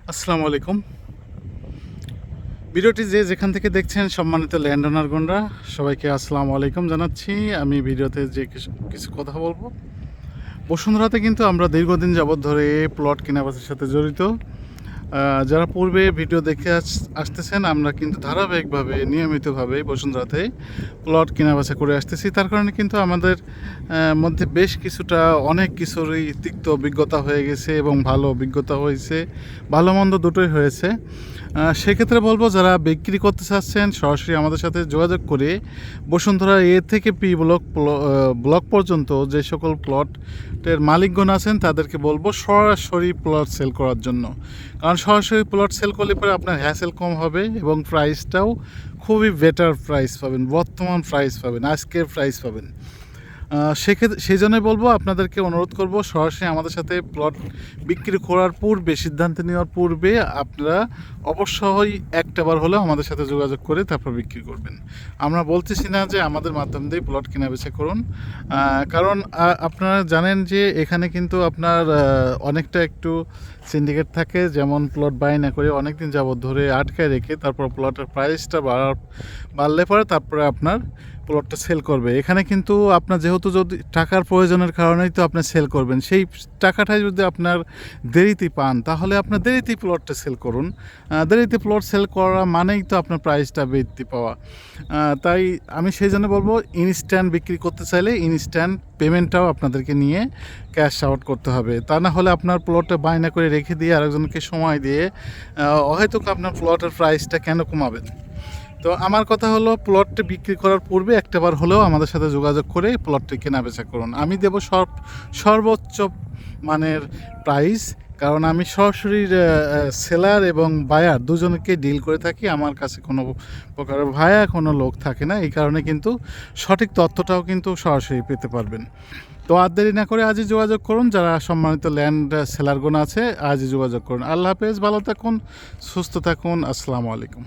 আসসালামু আলাইকুম। ভিডিওটি যে যেখান থেকে দেখছেন সম্মানিত ল্যান্ড ওনারগণরা সবাইকে আসসালামু আলাইকুম জানাচ্ছি। আমি ভিডিওতে যে কিছু কথা বলবো, বসুন্ধরাতে কিন্তু আমরা দীর্ঘদিন যাবৎ ধরে প্লট কেনাবেচার সাথে জড়িত। যারা পূর্বে ভিডিও দেখে আসতেছেন, আমরা কিন্তু ধারাবাহিকভাবে নিয়মিতভাবে বসুন্ধরাতে প্লট কেনাবেচা করে আসতেছি। তার কারণে কিন্তু আমাদের মধ্যে বেশ কিছুটা অনেক কিছুরই তিক্ত অভিজ্ঞতা হয়ে গেছে এবং ভালো অভিজ্ঞতা হয়েছে, ভালো মন্দ দুটোই হয়েছে। সেক্ষেত্রে বলবো, যারা বিক্রি করতে চাচ্ছেন সরাসরি আমাদের সাথে যোগাযোগ করে বসুন্ধরা এ থেকে পি ব্লক পর্যন্ত যে সকল প্লটের মালিকগণ আছেন তাদেরকে বলবো সরাসরি প্লট সেল করার জন্য। কারণ সরাসরি প্লট সেল করলে পরে আপনার হ্যাসেল কম হবে এবং প্রাইসটাও খুবই বেটার প্রাইস পাবেন, বর্তমান প্রাইস পাবেন, আজকের প্রাইস পাবেন। সেক্ষেত্রে সেই জন্যই বলবো, আপনাদেরকে অনুরোধ করব সরাসরি আমাদের সাথে প্লট বিক্রি করার পূর্বে, সিদ্ধান্ত নেওয়ার পূর্বে আপনারা অবশ্যই একটাবার হলেও আমাদের সাথে যোগাযোগ করে তারপর বিক্রি করবেন। আমরা বলতেছি না যে আমাদের মাধ্যম দিয়ে প্লট কেনাবেচা করুন, কারণ আপনারা জানেন যে এখানে কিন্তু আপনার অনেকটা একটু সিন্ডিকেট থাকে, যেমন প্লট বাই না করে অনেক দিন যাবত ধরে আটকায় রেখে তারপর প্লটের প্রাইসটা বাড়লে পরে তারপরে আপনার প্লটটা সেল করবে। এখানে কিন্তু আপনার যেহেতু যদি টাকার প্রয়োজনের কারণেই তো আপনি সেল করবেন, সেই টাকাটাই যদি আপনার দেরিতে পান তাহলে আপনার দেরিতেই প্লটটা সেল করুন। দেরিতে প্লট সেল করা মানেই তো আপনার প্রাইসটা বৃদ্ধি পাওয়া। তাই আমি সেই জন্য বলবো, ইনস্ট্যান্ট বিক্রি করতে চাইলে ইনস্ট্যান্ট পেমেন্টটাও আপনাদেরকে নিয়ে ক্যাশ আউট করতে হবে। তা না হলে আপনার প্লটটা বায়না করে রেখে দিয়ে আরেকজনকে সময় দিয়ে হয়তো আপনার প্লটের প্রাইসটা কেন কমাবেন। তো আমার কথা হলো, প্লটটি বিক্রি করার পূর্বে একটাবার হলেও আমাদের সাথে যোগাযোগ করে প্লটটি কেনাবেচা করুন। আমি দেব সর্বোচ্চ মানের প্রাইস, কারণ আমি সরাসরি সেলার এবং বায়ার দুজনকে ডিল করে থাকি। আমার কাছে কোনো প্রকার ভায়া কোনো লোক থাকে না, এই কারণে কিন্তু সঠিক তথ্যটাও কিন্তু সরাসরি পেতে পারবেন। তো আর দেরি না করে আজই যোগাযোগ করুন। যারা সম্মানিত ল্যান্ড সেলারগণ আছে, আজই যোগাযোগ করুন। আল্লাহ হাফেজ, ভালো থাকুন, সুস্থ থাকুন, আসসালামু আলাইকুম।